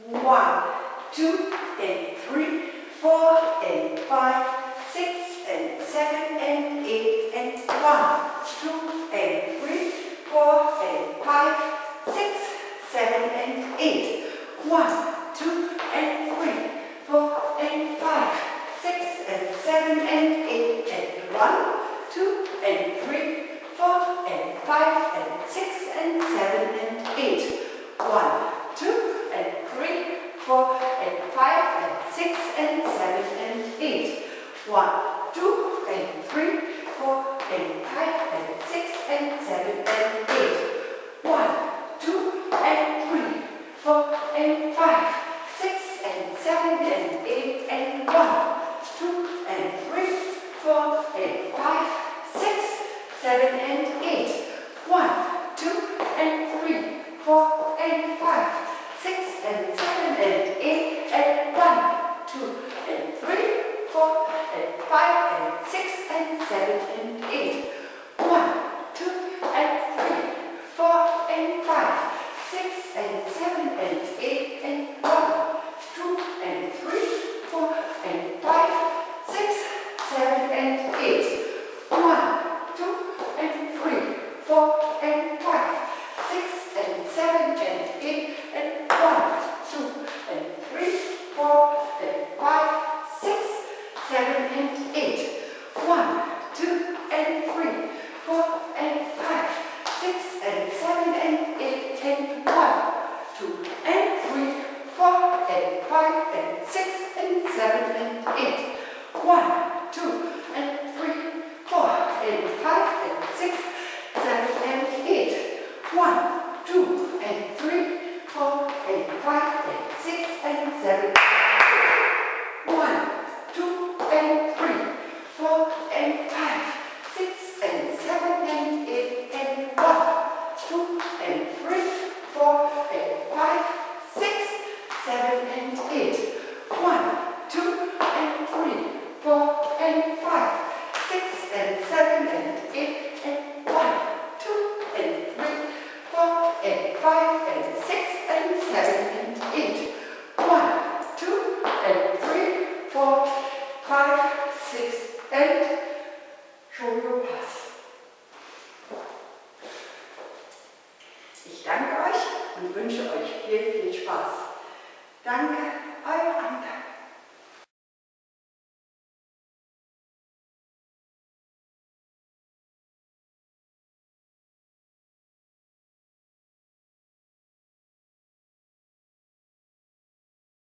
1, 2, and 3, 4, and 5, 6, and 7, and 8, and 1, 2, and 3, 4, and 5, 6, 7, and 8, 1, 2, and 3, 4, and 5, 6, and 7, and 8, and 1, 2, and 3, 4, and 5, and 6, and 7, and 8, 1, 2, and 3, 4, and 5, and 6, and 7, and 8, 1, 2, and 3, 4, and 5, and 6, and 7, and 8, 1, 2, and 3, 4, and 5, 6, and 7, and 8, and 1, 2, and 3, 4, and 5, 6, 7, and 8, 1, 2, and 3, 4, and 5, 6, and 7, and 8, and 1, 2, and 3, 4, and 5, and 6, and 7, and 8, 1, 2, and 3, 4, and 5, 6, and 7, and 8, and 1, 2, and 3, 4, and 5, 6, 7, and 8, 1, 2, and 3, 4, and 5, 6, and 7, and 8, and 1, 2, and 3, 4, and 5, 6, 7, and 8, 1, 2, and 3, 4, and 5, 6, and 7, and 8, and 1, 2, and 3, 4, and 5, and 6, and 7, and 8, 1, 2, and 3, 4, and 5, and 6, 7, and 8, 1, 2, and 3, 4, and 5, and 6, and 7, 1, 2, and 3, 4, and 5, 6, and 7, and 8, and 1, 2, and 3, 4, and 5, 6, 7, and 8, 1, 2, and 3, 4, and 5, 6, and 7, and 8, and 1, 2, and 3, 4, and 5, and 6, and 7, and 8, 1, 2, and 3, 4, 5, 6, and show your pass. Ich danke euch und wünsche euch viel, viel Spaß. Danke.